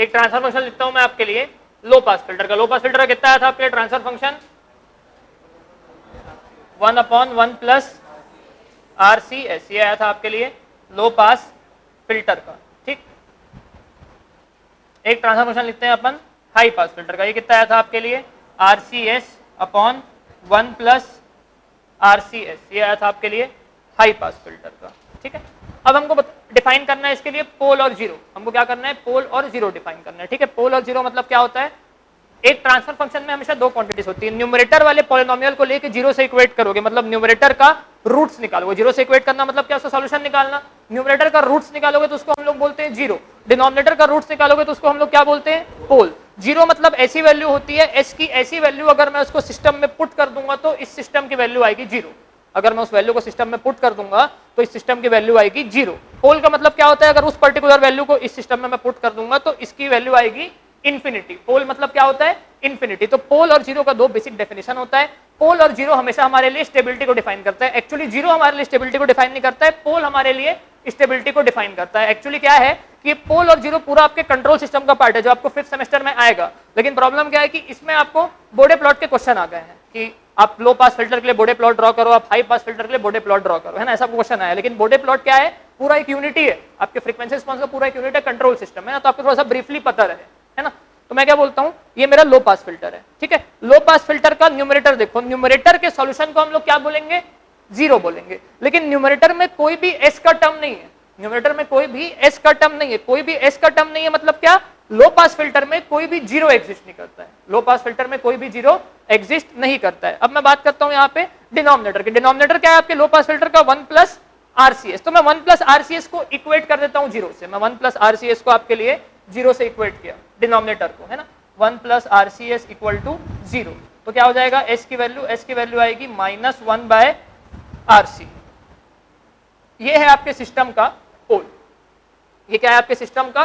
एक transfer function लिखता हूं मैं आपके लिए लो पास फिल्टर का। लो पास फिल्टर का कितना आया था आपके लिए ट्रांसफर फंक्शन 1/1 प्लस RCS, ये आया था आपके लिए लो पास फिल्टर का। ठीक, एक ट्रांसफर फंक्शन लिखते हैं अपन हाई पास फिल्टर का। ये कितना आया था आपके लिए RCS/1 प्लस RCS, ये आया था आपके लिए हाई पास फिल्टर का। ठीक है, अब हमको डिफाइन करना है इसके लिए पोल और जीरो। हमको क्या करना है, पोल और जीरो डिफाइन करना है। ठीक है, पोल और जीरो मतलब क्या होता है, एक ट्रांसफर फंक्शन में हमेशा दो क्वांटिटीज होती है। न्यूमरेटर वाले पॉलिनोमियल को लेके जीरो से इक्वेट करोगे, मतलब न्यूमरेटर का रूट्स निकालोगे। जीरो से इक्वेट करना मतलब क्या, उसका सॉल्यूशन निकालना। न्यूमरेटर का रूट्स निकालोगे तो उसको हम लोग बोलते हैं जीरो। डिनोमिनेटर का रूट्स निकालोगे तो उसको हम लोग क्या बोलते हैं, पोल। जीरो मतलब ऐसी वैल्यू होती है, एस की ऐसी वैल्यू अगर मैं उसको सिस्टम में पुट कर दूंगा तो इस सिस्टम की वैल्यू आएगी जीरो। अगर मैं उस वैल्यू को सिस्टम में पुट कर दूंगा तो इस सिस्टम की वैल्यू आएगी जीरो। पोल का मतलब क्या होता है, अगर उस पर्टिकुलर वैल्यू को इस सिस्टम में मैं पुट कर दूंगा तो इसकी वैल्यू आएगी इन्फिनिटी। पोल मतलब क्या होता है, इन्फिनिटी। तो पोल और जीरो का दो बेसिक डेफिनेशन होता है। पोल और जीरो हमेशा हमारे लिए स्टेबिलिटी को डिफाइन करता है। एक्चुअली जीरो हमारे लिए स्टेबिलिटी को डिफाइन नहीं करता है, पोल हमारे लिए स्टेबिलिटी को डिफाइन करता है। एक्चुअली क्या है कि पोल और जीरो पूरा आपके कंट्रोल सिस्टम का पार्ट है जो आपको 5th सेमेस्टर में आएगा। लेकिन प्रॉब्लम क्या है कि इसमें आपको बोडे प्लॉट के क्वेश्चन आ गए हैं कि आप लो पास फिल्टर के लिए बोडे प्लॉट ड्रॉ करो, आप हाई पास फिल्टर के लिए बोडे प्लॉट ड्रॉ करो, है ना, ऐसा क्वेश्चन आया। लेकिन बोडे प्लॉट क्या है, पूरा एक यूनिटी है, आपके फ्रीक्वेंसी रिस्पांस का पूरा एक यूनिट है, कंट्रोल सिस्टम है ना, तो आपको थोड़ा सा ब्रीफली पता रहे, है ना। तो मैं क्या बोलता हूं, ये मेरा लो पास फिल्टर है। ठीक है, लो पास फिल्टर का न्यूमरेटर देखो, न्यूमरेटर के सॉल्यूशन को हम लोग क्या बोलेंगे, जीरो बोलेंगे। लेकिन न्यूमरेटर में कोई भी एस का टर्म नहीं है, न्यूमरेटर में कोई भी एस का टर्म नहीं है, कोई भी एस का टर्म नहीं है मतलब क्या, लो पास फिल्टर में कोई भी जीरो एग्जिस्ट नहीं करता है। लो पास फिल्टर में कोई भी जीरो एग्जिस्ट नहीं करता है। अब मैं बात करता हूं यहाँ पे डिनोमिनेटर की। डिनोमिनेटर क्या है आपके लो पास फिल्टर का, 1 प्लस RCS। तो मैं 1 प्लस RCS को इक्वेट कर देता हूं जीरो से। मैं 1 प्लस RCS को आपके लिए जीरो से इक्वेट किया डिनोमिनेटर को, है ना। 1 plus RCS equal to zero, तो क्या हो जाएगा, एस की वैल्यू आएगी -1/RC। ये है आपके सिस्टम का पोल। ये क्या है आपके सिस्टम का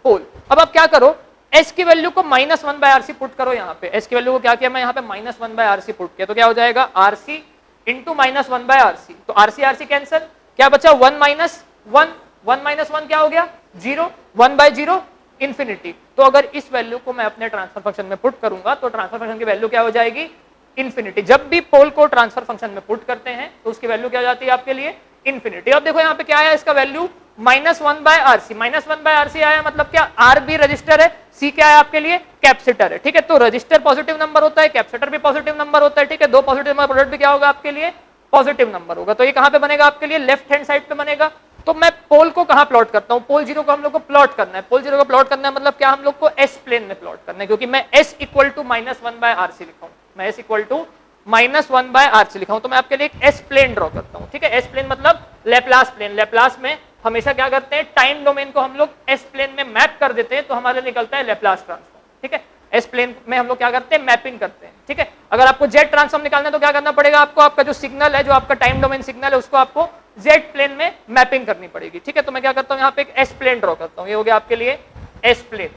पोल। अब आप क्या करो, एस की वैल्यू को -1/RC पुट करो यहाँ पे। एस की वैल्यू को क्या किया मैं यहाँ पे -1/RC पुट किया, तो क्या हो जाएगा RC इंटू -1/RC। तो RC कैंसिल, क्या बचा 1 माइनस 1 क्या हो गया, जीरो। 1/0 इन्फिनिटी। तो अगर इस वैल्यू को मैं अपने ट्रांसफर फंक्शन में पुट करूंगा तो ट्रांसफर फंक्शन की वैल्यू क्या हो जाएगी, इन्फिनिटी। जब भी पोल को ट्रांसफर फंक्शन में पुट करते हैं तो उसकी वैल्यू क्या हो जाती है आपके लिए, इन्फिनिटी। अब देखो यहाँ पे क्या आया, इसका वैल्यू -1/RC। -1/RC आया मतलब क्या, R भी रजिस्टर है, C क्या है आपके लिए, कैपेसिटर है। ठीक है, तो रजिस्टर पॉजिटिव नंबर होता है, कैपेसिटर भी पॉजिटिव नंबर होता है। ठीक है, दो पॉजिटिव नंबर प्रोडक्ट भी क्या होगा आपके लिए, पॉजिटिव नंबर होगा। तो ये कहां पे बनेगा आपके लिए, लेफ्ट हैंड साइड पे बनेगा। तो मैं पोल को कहां प्लॉट करता हूं, पोल जीरो को हम लोग को प्लॉट करना है। पोल जीरो को प्लॉट करना है मतलब क्या, हम लोग को एस प्लेन में प्लॉट करना है, क्योंकि मैं S इक्वल टू -1/RC लिखा हूं। मैं S इक्वल टू -1/RC लिखा हूं, तो मैं आपके लिए एक एस प्लेन ड्रॉ करता हूं। ठीक है, एस प्लेन मतलब लैप्लास प्लेन। लैप्लास में हमेशा क्या करते हैं, टाइम डोमेन को हम लोग एस प्लेन में मैप कर देते हैं, तो हमारे निकलता है लैप्लास ट्रांसफॉर्म। ठीक है, एस प्लेन में हम लोग क्या करते हैं, मैपिंग करते हैं। ठीक है, अगर आपको जेड ट्रांसफॉर्म निकालना है तो क्या करना पड़ेगा आपको, आपका जो सिग्नल है, जो आपका टाइम डोमेन सिग्नल है, उसको आपको जेड प्लेन में मैपिंग करनी पड़ेगी। ठीक है, तो मैं क्या करता हूं, यहाँ पे एक एस प्लेन ड्रॉ करता हूं। ये हो गया आपके लिए एस प्लेन,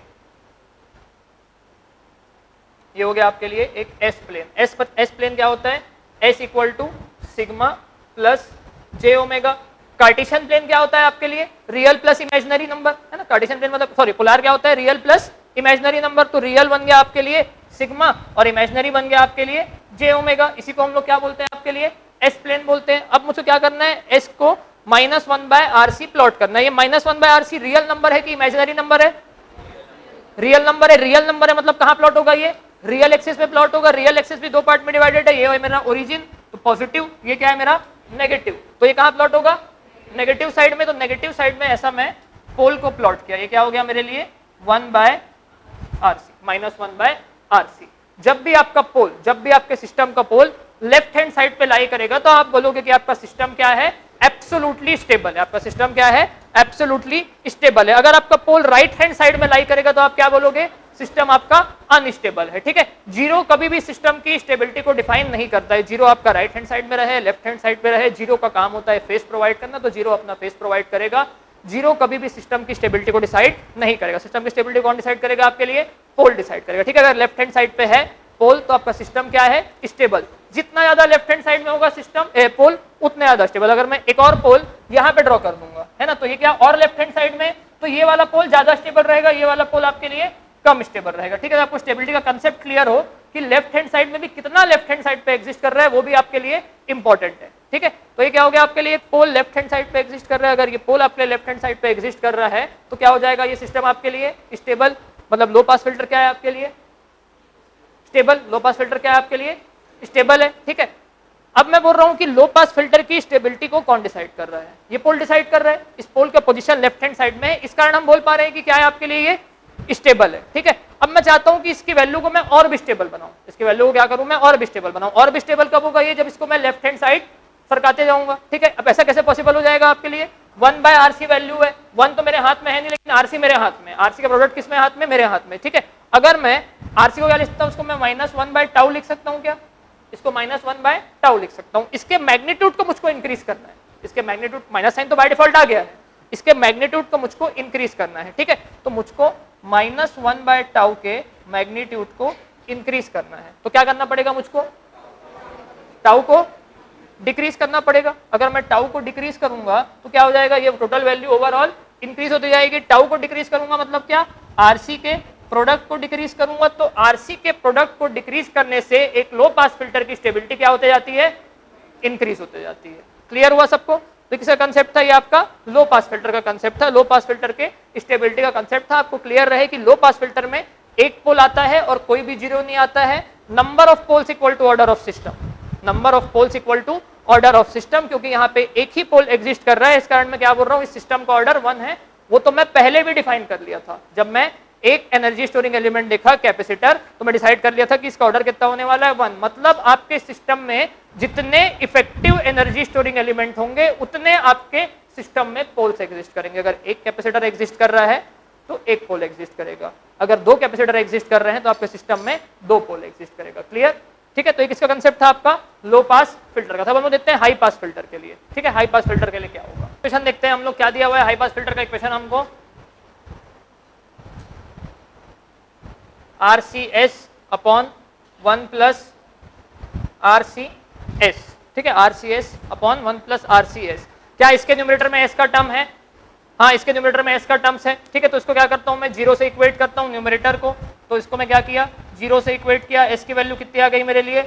ये हो गया आपके लिए एक एस प्लेन। एस प्लेन क्या होता है, s equal to sigma plus j omega. Cartesian plane क्या होता है आपके लिए, रियल प्लस इमेजिनरी नंबर, है ना। कार्टेशियन प्लेन मतलब सॉरी पोलर क्या होता है, रियल प्लस इमेजिनरी नंबर। तो रियल बन गया आपके लिए सिग्मा और इमेजिनरी बन गया आपके लिए जे ओमेगा। इसी को हम लोग क्या बोलते हैं आपके लिए, एस प्लेन बोलते हैं। अब मुझे क्या करना है, एस को -1/RC प्लॉट करना है। ये -1/RC रियल नंबर है कि इमेजिनरी नंबर है, रियल नंबर है। रियल नंबर है मतलब कहां प्लॉट होगा, ये रियल एक्सिस पे प्लॉट होगा। रियल एक्सिस भी दो पार्ट में डिवाइडेड है, ये है मेरा ओरिजिन तो पॉजिटिव, ये क्या है मेरा नेगेटिव। तो ये कहां प्लॉट होगा, नेगेटिव साइड में। तो नेगेटिव साइड में ऐसा मैं पोल को प्लॉट किया, ये क्या हो गया मेरे लिए 1/RC, -1/RC। जब भी आपका पोल, जब भी आपके सिस्टम का पोल लेफ्ट हैंड साइड पे लाई करेगा तो आप बोलोगे कि आपका सिस्टम क्या है, एब्सोल्युटली स्टेबल है। आपका सिस्टम क्या है, एब्सोल्युटली स्टेबल है। अगर आपका पोल राइट हैंड साइड में लाई करेगा तो आप क्या बोलोगे, सिस्टम आपका अनस्टेबल है। ठीक है, जीरो कभी भी सिस्टम की स्टेबिलिटी को डिफाइन नहीं करता है। जीरो आपका राइट हैंड साइड में रहे, लेफ्ट हैंड साइड में रहे, जीरो का काम होता है फेस प्रोवाइड करना, तो जीरो अपना फेस प्रोवाइड करेगा। जीरो कभी भी सिस्टम की स्टेबिलिटी को डिसाइड नहीं करेगा। सिस्टम की स्टेबिलिटी कौन डिसाइड करेगा आपके लिए, पोल डिसाइड करेगा। ठीक है, अगर लेफ्ट हैंड साइड पे है पोल तो आपका सिस्टम क्या है, स्टेबल। जितना ज्यादा लेफ्ट हैंड साइड में होगा सिस्टम पोल, उतना ज्यादा स्टेबल। अगर मैं एक और पोल यहाँ पे ड्रॉ कर दूंगा, है ना, तो ये क्या और लेफ्ट हैंड साइड में, तो तो ये वाला पोल ज्यादा स्टेबल रहेगा, ये वाला पोल आपके लिए कम स्टेबल रहेगा। ठीक है, आपको स्टेबिलिटी का कंसेप्ट क्लियर हो कि लेफ्ट हैंड साइड में भी कितना लेफ्ट हैंड साइड पे एग्जिस्ट कर रहा है वो भी आपके लिए इंपॉर्टेंट है। ठीक है, तो ये क्या हो गया आपके लिए, पोल लेफ्ट हैंड साइड पे एग्जिस्ट कर रहा है। अगर ये पोल आपके लेफ्ट हैंड साइड पे एग्जिस्ट कर रहा है तो क्या हो जाएगा, ये सिस्टम आपके लिए स्टेबल, मतलब लो पास फिल्टर क्या है आपके लिए स्टेबल, लो पास फिल्टर क्या है आपके लिए स्टेबल है। ठीक है, अब मैं बोल रहा हूं कि लो पास फिल्टर की स्टेबिलिटी को कौन डिसाइड कर रहा है, ये पोल डिसाइड कर रहा है। इस पोल का पोजीशन लेफ्ट हैंड साइड में है, इस कारण हम बोल पा रहे हैं कि क्या है आपके लिए ये स्टेबल है। ठीक है, अब मैं चाहता हूं कि इसकी वैल्यू को मैं और भी स्टेबल बनाऊं, इसकी वैल्यू को क्या करूं मैं और भी स्टेबल बनाऊं। और भी स्टेबल कब होगा, ये जब इसको मैं लेफ्ट हैंड साइड सरकाते जाऊंगा। ठीक है, अब ऐसा कैसे पॉसिबल हो जाएगा आपके लिए, 1/RC वैल्यू है, 1 तो मेरे हाथ में है नहीं लेकिन RC मेरे हाथ में, RC का प्रोडक्ट किसमें हाथ में, मेरे हाथ में। ठीक है, अगर मैं RC को क्या लिखता हूं, उसको मैं -1/τ लिख सकता हूं क्या, इसको -1/τ लिख सकता हूं। इसके मैग्नीट्यूड को मुझको इंक्रीज करना है, इसके मैग्नीट्यूड, माइनस साइन तो बाय डिफॉल्ट आ गया है, इसके मैग्नीट्यूड को मुझको इंक्रीज करना है। ठीक है, तो मुझको -1/τ के मैग्नीट्यूड को इंक्रीज करना है, तो क्या करना पड़ेगा मुझको, टाउ को डिक्रीज करना पड़ेगा। अगर मैं टाउ को डिक्रीज करूंगा तो क्या हो जाएगा, ये टोटल वैल्यू ओवरऑल इंक्रीज होती जाएगी। टाउ को डिक्रीज करूंगा मतलब क्या, आरसी के प्रोडक्ट को डिक्रीज करूंगा, तो आरसी के प्रोडक्ट को डिक्रीज करने से एक लो पास फिल्टर की स्टेबिलिटी क्या होते जाती है, इंक्रीज होते जाती है। क्लियर हुआ सबको, तो किसका कंसेप्ट था, ये आपका लो पास फिल्टर का कंसेप्ट था, लो पास फिल्टर के स्टेबिलिटी का कंसेप्ट था। आपको क्लियर रहे कि लो पास फिल्टर में एक पोल आता है और कोई भी जीरो नहीं आता है, number of poles equal to order of system, number of poles equal to order of system, क्योंकि यहाँ पे एक ही पोल एग्जिस्ट कर रहा है, इस कारण मैं क्या बोल रहा हूँ, इस सिस्टम का ऑर्डर 1 है। वो तो मैं पहले भी डिफाइन कर लिया था, जब मैं एक एनर्जी स्टोरिंग एलिमेंट देखा कैपेसिटर, तो मैं डिसाइड कर लिया था कि इसका ऑर्डर कितना होने वाला है 1। मतलब आपके सिस्टम में जितने इफेक्टिव एनर्जी स्टोरिंग एलिमेंट होंगे उतने आपके सिस्टम में पोल्स एग्जिस्ट करेंगे। अगर एक कैपेसिटर एग्जिस्ट कर रहा है तो एक पोल एग्जिस्ट करेगा, अगर 2 कैपेसिटर एग्जिस्ट कर रहे हैं तो आपके सिस्टम में 2 पोल एग्जिस्ट करेगा। क्लियर, ठीक है, तो एक इसका कंसेप्ट था आपका लो पास फिल्टर का। अब हम लोग देखते हैं हाई पास फिल्टर के लिए। ठीक है, हाई पास फिल्टर के लिए क्या होगा, इक्वेशन देखते हैं हम लोग, क्या दिया हुआ है हाई पास फिल्टर का इक्वेशन हमको, RCS अपॉन 1 प्लस RCS। ठीक है, RCS अपॉन 1 प्लस RCS, क्या इसके न्यूमरेटर में S का टर्म है, हाँ इसके न्यूमरेटर में S का टर्म्स है। ठीक है, तो इसको क्या करता हूं मैं, 0 से इक्वेट करता हूं न्यूमरेटर को, तो इसको मैं क्या किया, 0 से इक्वेट किया, S की वैल्यू कितनी आ गई मेरे लिए,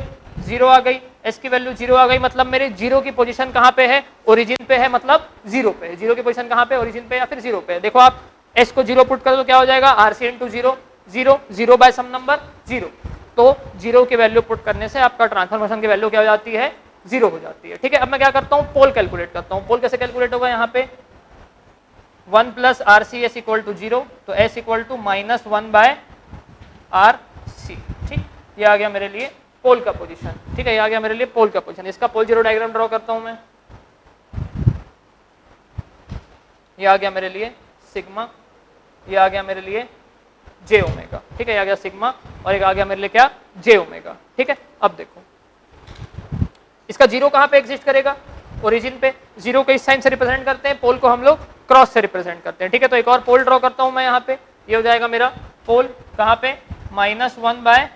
0 आ गई, S की वैल्यू 0 आ गई, मतलब मेरे 0 की पोजीशन कहाँ पे है, ओरिजिन पे है, मतलब 0 पे है। 0 की पोजीशन कहाँ पे, ओरिजिन पे या फिर 0 पे है। देखो आप S को 0 पुट करो तो क्या हो जाएगा, RC इंटू 0, 0 बाय सम नंबर 0, तो 0 की वैल्यू पुट करने से आपका ट्रांसफॉर्मेशन की वैल्यू क्या हो जाती है, 0 हो जाती है। ठीक है, अब मैं क्या करता हूँ, पोल कैलकुलेट करता हूँ। पोल कैसे कैलकुलेट होगा, यहाँ पे 1 प्लस RCS इक्वल टू 0, तो S equal to -1 by RC। ठीक, ये आ गया मेरे लिए पोल का पोजीशन। ठीक है, ये आ गया मेरे लिए पोल का पोजीशन। इसका पोल जीरो डायग्राम ड्रॉ करता हूं मैं, ये आ गया मेरे लिए सिग्मा, ये आ गया मेरे लिए जे ओमेगा। ठीक है, ये आ गया सिग्मा और एक आ गया मेरे लिए क्या, जे ओमेगा। ठीक है, अब देखो इसका 0 कहां पे एग्जिस्ट करेगा, ओरिजिन पे। 0 को इस साइन से रिप्रेजेंट करते हैं, पोल को हम लोग क्रॉस से रिप्रेजेंट करते हैं। ठीक है, तो एक और पोल ड्रॉ करता हूं मैं यहाँ पे, ये हो जाएगा मेरा पोल कहाँ पे, -1 बाय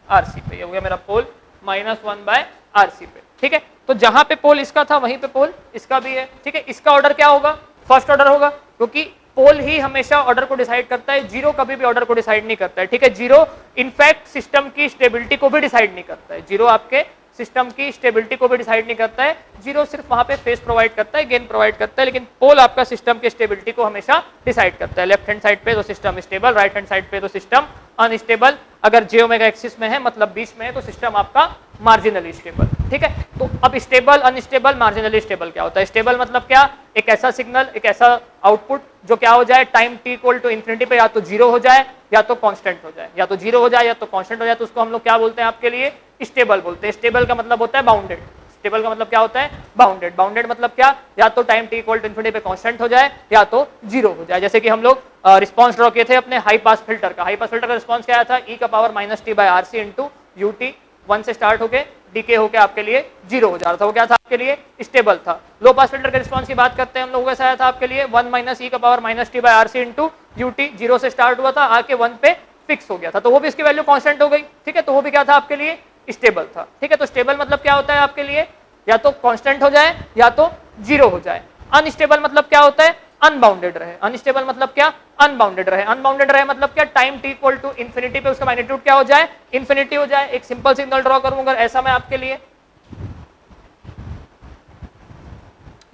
RC पे, ये हो गया मेरा पोल -1 बाय RC पे। ठीक है, तो जहां पे पोल इसका था वहीं पे पोल इसका भी है। ठीक है, इसका ऑर्डर क्या होगा, फर्स्ट ऑर्डर होगा, क्योंकि पोल ही हमेशा ऑर्डर को डिसाइड करता है, 0 कभी भी ऑर्डर को डिसाइड नहीं करता है। ठीक है, 0 इनफैक्ट सिस्टम की स्टेबिलिटी को भी डिसाइड नहीं करता है, 0 आपके सिस्टम की स्टेबिलिटी को भी डिसाइड नहीं करता है। 0 सिर्फ वहां पे फेस प्रोवाइड करता है, गेन प्रोवाइड करता है, लेकिन पोल आपका सिस्टम की स्टेबिलिटी को हमेशा डिसाइड करता है। लेफ्ट हैंड साइड पे तो system stable, right hand side पे तो सिस्टम अनस्टेबल। अगर जे ओमेगा एक्सिस में है मतलब बीच में है तो सिस्टम आपका मार्जिनली स्टेबल। ठीक है, तो अब स्टेबल, अनस्टेबल, मार्जिनली स्टेबल क्या होता है, स्टेबल मतलब क्या, एक ऐसा सिग्नल, एक ऐसा आउटपुट जो क्या हो जाए, time t equal to infinity पे या तो 0 हो जाए या तो कांस्टेंट हो जाए, या तो 0 हो जाए या तो कांस्टेंट हो जाए, तो उसको हम लोग क्या बोलते हैं आपके लिए, स्टेबल बोलते हैं। स्टेबल का मतलब होता है बाउंडेड, स्टेबल का मतलब क्या होता है, बाउंडेड। बाउंडेड मतलब क्या, या तो time t equal to infinity पे कांस्टेंट हो जाए या तो 0 हो जाए। जैसे कि हम लोग रिस्पांस ड्रॉ किए थे अपने हाई पास फिल्टर का, हाई पास फिल्टर का रिस्पांस क्या आया था, e⁻t/RC इंटू ut, 1 से स्टार्ट होके डीके होके आपके लिए 0 हो जा रहा था, वो क्या था आपके लिए, स्टेबल था। लो पास फिल्टर के रिस्पांस की बात करते हैं हम लोग, कैसा आया था आपके लिए, 1 e⁻t/RC इंटू ut, 0 से स्टार्ट हुआ था, आके 1 पे फिक्स हो गया था, तो वो भी इसकी वैल्यू कांस्टेंट हो गई। ठीक है, तो वो भी क्या था आपके लिए, स्टेबल था। ठीक है, तो स्टेबल मतलब क्या होता है आपके लिए, या तो कांस्टेंट हो जाए या तो 0 हो जाए। अनस्टेबल मतलब क्या होता है, अनबाउंडेड रहे। अनस्टेबल मतलब क्या? अनबाउंडेड रहे। अनबाउंडेड रहे मतलब क्या? Time t equal to infinity पे उसका मैग्नीट्यूड क्या हो जाए? इन्फिनिटी हो जाए। एक सिंपल सिग्नल ड्रॉ करूंगा ऐसा मैं आपके लिए,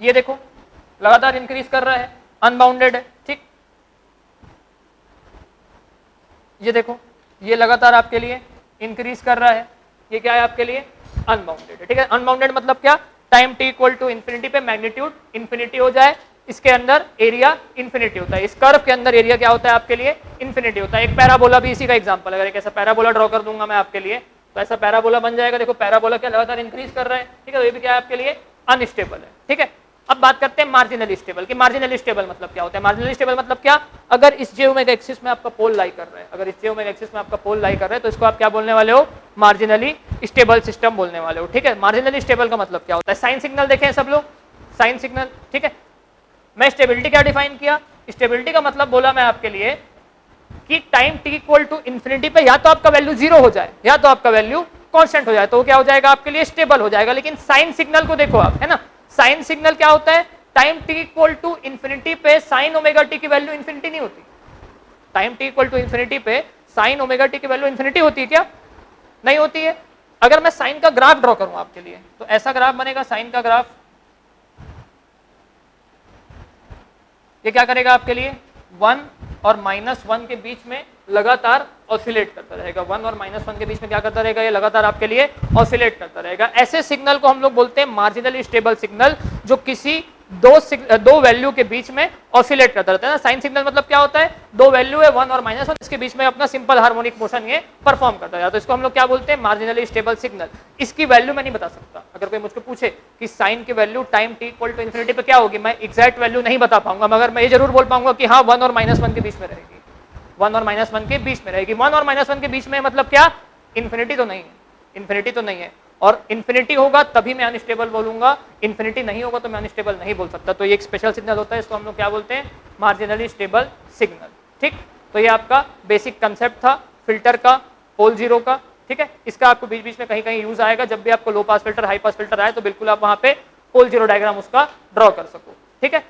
ये देखो लगातार इंक्रीज कर रहा है, अनबाउंडेड है, ठीक। ये देखो ये लगातार आपके लिए इंक्रीज कर रहा है, ये क्या है आपके लिए? अनबाउंडेड है, ठीक है। अनबाउंडेड मतलब क्या? Time t equal to infinity पे मैग्नीट्यूड इन्फिनिटी हो जाए, इसके अंदर एरिया इन्फिनिटी होता है, इस कर्व के अंदर एरिया क्या होता है आपके लिए? इन्फिनिटी होता है। एक पैराबोला भी इसी का एग्जांपल, अगर एक ऐसा पैराबोला ड्रॉ कर दूंगा मैं आपके लिए तो ऐसा पैराबोला बन जाएगा। देखो पैराबोला क्या लगातार इंक्रीज कर रहा है, ठीक है, तो ये भी क्या है आपके लिए? अनस्टेबल है, ठीक है। अब बात करते हैं मार्जिनली स्टेबल की। मार्जिनली स्टेबल मतलब क्या होता है? मार्जिनली स्टेबल मतलब क्या? अगर इस जे ओमेगा एक्सिस में आपका पोल लाई कर रहा है, अगर इस जे ओमेगा एक्सिस में आपका पोल लाई कर रहा है तो इसको आप क्या बोलने वाले हो? मार्जिनली स्टेबल सिस्टम बोलने वाले हो, ठीक है। मार्जिनली स्टेबल का मतलब क्या होता है? साइन सिग्नल देखें सब लोग, साइन सिग्नल, ठीक है। मैं स्टेबिलिटी क्या डिफाइन किया? स्टेबिलिटी का मतलब बोला मैं आपके लिए कि time t equal to infinity पे या तो आपका वैल्यू जीरो हो जाए या तो आपका वैल्यू कांस्टेंट हो जाए, तो वो क्या हो जाएगा आपके लिए? स्टेबल हो जाएगा। लेकिन साइन सिग्नल को देखो आप, है ना, साइन सिग्नल क्या होता है? Time t equal to infinity पे साइन ओमेगा टी की वैल्यू इन्फिनिटी नहीं होती। Time t equal to infinity पे साइन ओमेगा टी की वैल्यू इन्फिनिटी होती है क्या? नहीं होती है। अगर मैं साइन का ग्राफ ड्रॉ करूं आपके लिए तो ऐसा ग्राफ बनेगा, साइन का ग्राफ, ये क्या करेगा आपके लिए? 1 और -1 के बीच में लगातार ऑसिलेट करता रहेगा। 1 और -1 के बीच में क्या करता रहेगा? ये लगातार आपके लिए ऑसिलेट करता रहेगा। ऐसे सिग्नल को हम लोग बोलते हैं मार्जिनली स्टेबल सिग्नल, जो किसी दो वैल्यू के बीच में ऑसिलेट करता रहता है ना। साइन सिग्नल मतलब क्या होता है? दो वैल्यू है 1 और -1, इसके बीच में अपना सिंपल हार्मोनिक मोशन ये परफॉर्म करता है, तो इसको हम लोग क्या बोलते हैं? Marginally stable signal. इसकी वैल्यू मैं नहीं बता सकता। अगर कोई मुझको पूछे कि साइन की value time t equal to infinity पे क्या होगी, मैं एग्जैक्ट वैल्यू नहीं बता पाऊंगा, मगर मैं ये जरूर बोल पाऊंगा कि हाँ 1 और -1 के बीच में रहेगी, 1 और -1 के बीच में रहेगी। 1 और -1 के बीच में मतलब क्या? इन्फिनिटी तो नहीं है, इन्फिनिटी तो नहीं है। और इन्फिनिटी होगा तभी मैं अनस्टेबल बोलूंगा, इन्फिनिटी नहीं होगा तो मैं अनस्टेबल नहीं बोल सकता। तो ये एक स्पेशल सिग्नल होता है, इसको हम लोग क्या बोलते हैं? मार्जिनली स्टेबल सिग्नल, ठीक। तो ये आपका बेसिक कंसेप्ट था फिल्टर का, पोल जीरो का, ठीक है। इसका आपको बीच बीच में कहीं कहीं यूज आएगा, जब भी आपको low pass filter high pass filter आए तो बिल्कुल आप वहां पे पोल जीरो डायग्राम उसका ड्रॉ कर सको, ठीक है।